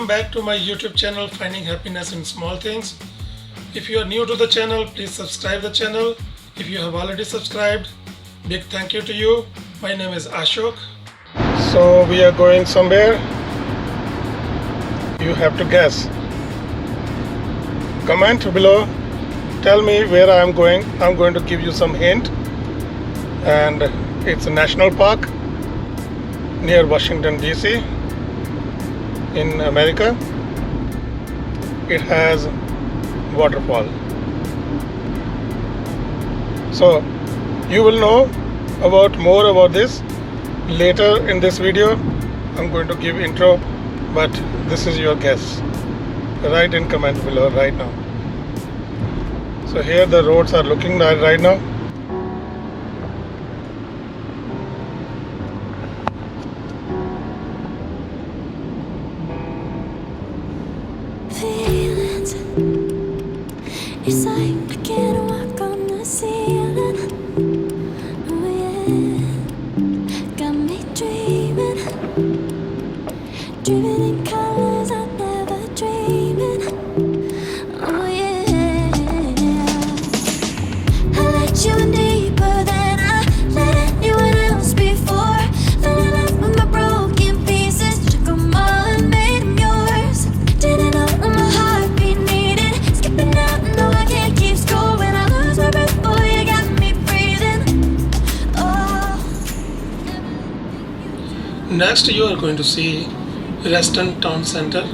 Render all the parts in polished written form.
Welcome back to my YouTube channel, Finding Happiness in Small Things. If you are new to the channel, please subscribe the channel. If you have already subscribed, big thank you to you. My name is Ashok. So we are going somewhere. You have to guess. Comment below. Tell me where I am going. I'm going to give you some hint. And it's a national park near Washington DC in America. It has waterfall. So you will know more about this later in this video. I'm going to give intro, but this is your guess. Write in comment below right now. So here the roads are looking right now. Feelings, it's like I can't walk on the ceiling. Oh yeah, got me dreaming in colors I never dreamed in. Oh yeah, I let you in deeper than I let anyone else before. Fell in love with my broken pieces, took 'em all and made 'em yours. Didn't know my heartbeat needed skipping out, no I can't keep score. When I lose my breath, boy, you got me breathing. Oh. Next you are going to see Reston Town Center,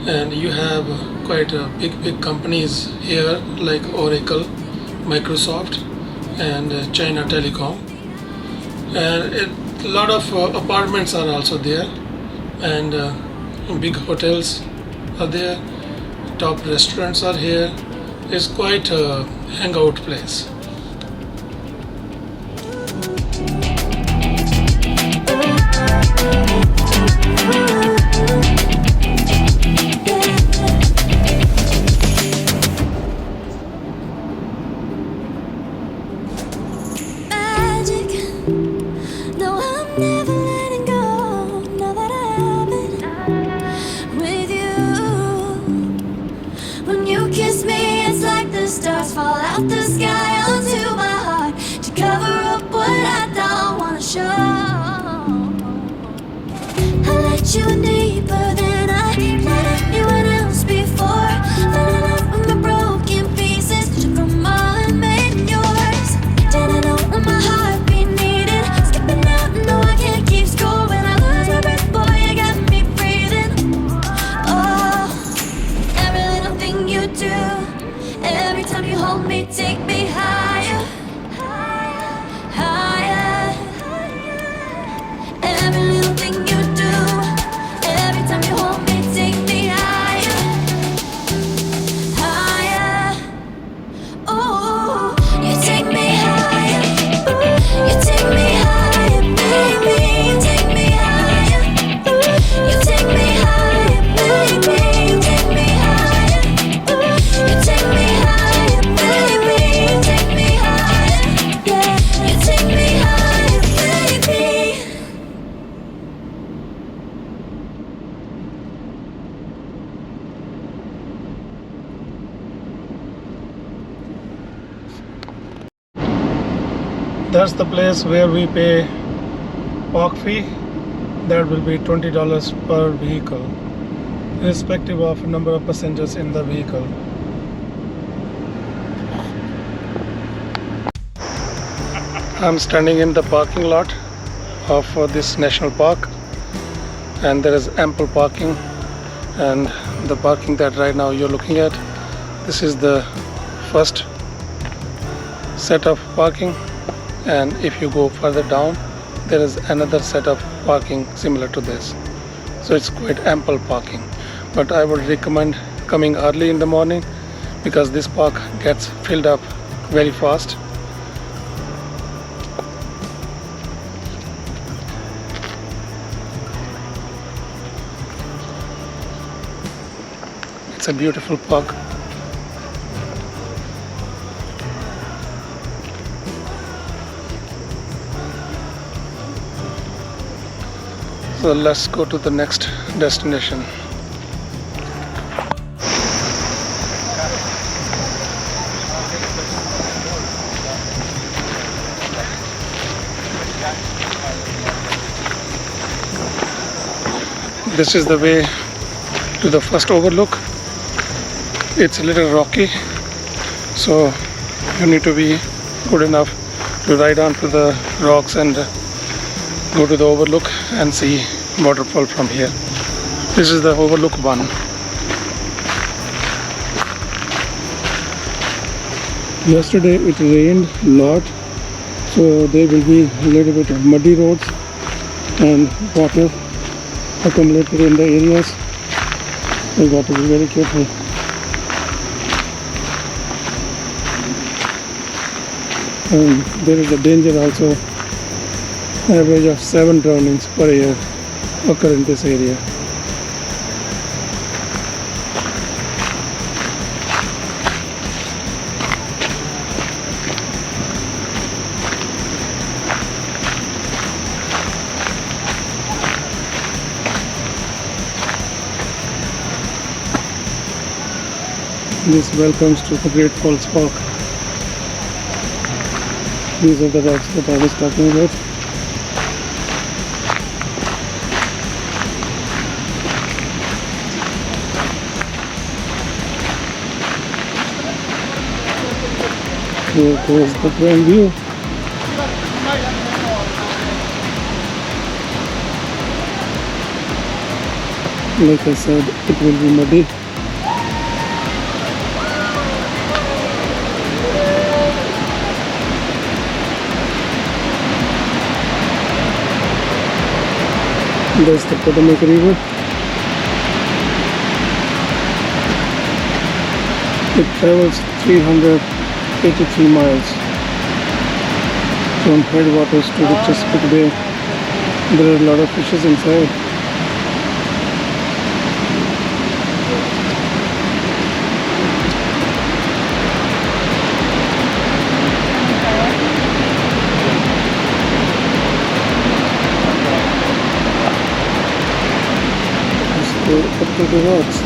and you have quite big companies here like Oracle, Microsoft, and China Telecom, and a lot of apartments are also there, and big hotels are there, top restaurants are here. It's quite a hangout place. Magic, no, I'm never letting go. Now that I have it with you. When you kiss me, it's like the stars fall out the sky onto my heart to cover up what I don't wanna show. I let you in deeper than I let anyone else before. Fell in love with my broken pieces, took 'em all and made 'em yours. Didn't know what my heartbeat needed skipping out, no I can't keep score. When I lose my breath, boy, you got me breathing. Oh, every little thing you do, every time you hold me, take me higher, higher. Every little thing you do, every time you hold me, take me higher, higher. Oh, you take me higher, you take me higher, baby. You take me higher, you take me higher, baby. You take me higher, you take me higher, baby. You take me higher, yeah. You take me higher, baby. That's the place where we pay park fee. That will be $20 per vehicle, irrespective of number of passengers in the vehicle. I'm standing in the parking lot of this national park, and there is ample parking. And the parking that right now you're looking at, this is the first set of parking, and if you go further down, there is another set of parking similar to this. So it's quite ample parking, but I would recommend coming early in the morning because this park gets filled up very fast. It's a beautiful park. So let's go to the next destination. this is the way to the first overlook. It's a little rocky, so you need to be good enough to ride onto the rocks and go to the overlook and see waterfall from here. This is the overlook one. Yesterday it rained a lot, so there will be a little bit of muddy roads and water accumulated in the areas. You got to be very careful. And there is a danger also. Average of 7 drownings per year occur in this area. This welcomes to the Great Falls Park. These are the rocks that I was talking about. Here goes the grand view. Like I said, it will be muddy. There's the Potomac River. It travels 383 miles from headwaters to the Chesapeake Bay. There are a lot of fishes inside. Up to the rocks.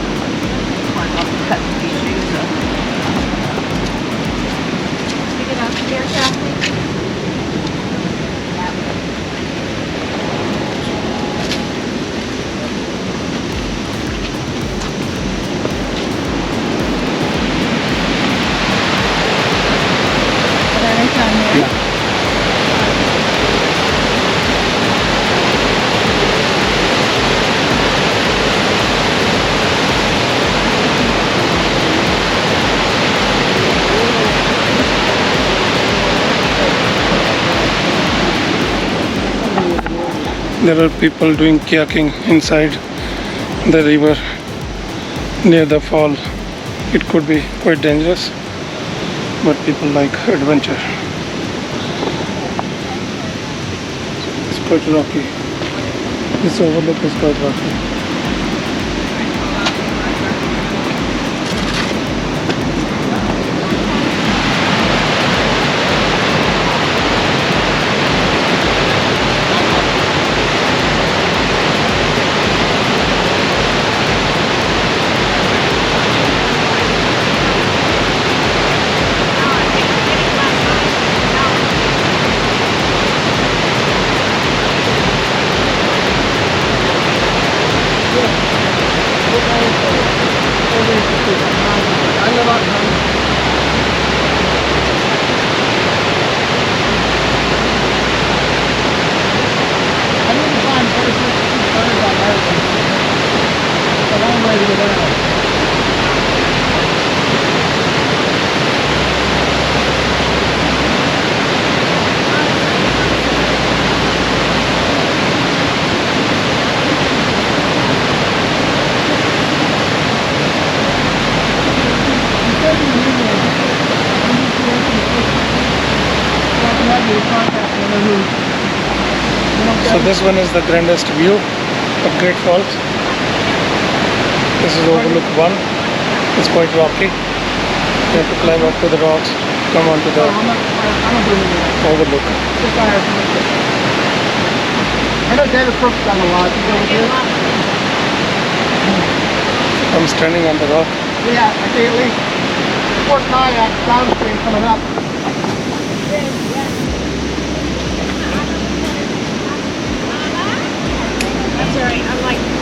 There are people doing kayaking inside the river near the fall. It could be quite dangerous, but people like adventure. It's quite rocky. This overlook is quite rocky. So this one is the grandest view of Great Falls. This is overlook 1. It's quite rocky. You have to climb up to the rocks, come onto the overlook. I know David Crook's done a lot. I'm standing on the rock. Yeah, I see at least 4 kayaks downstream coming up. That's all right. I'm like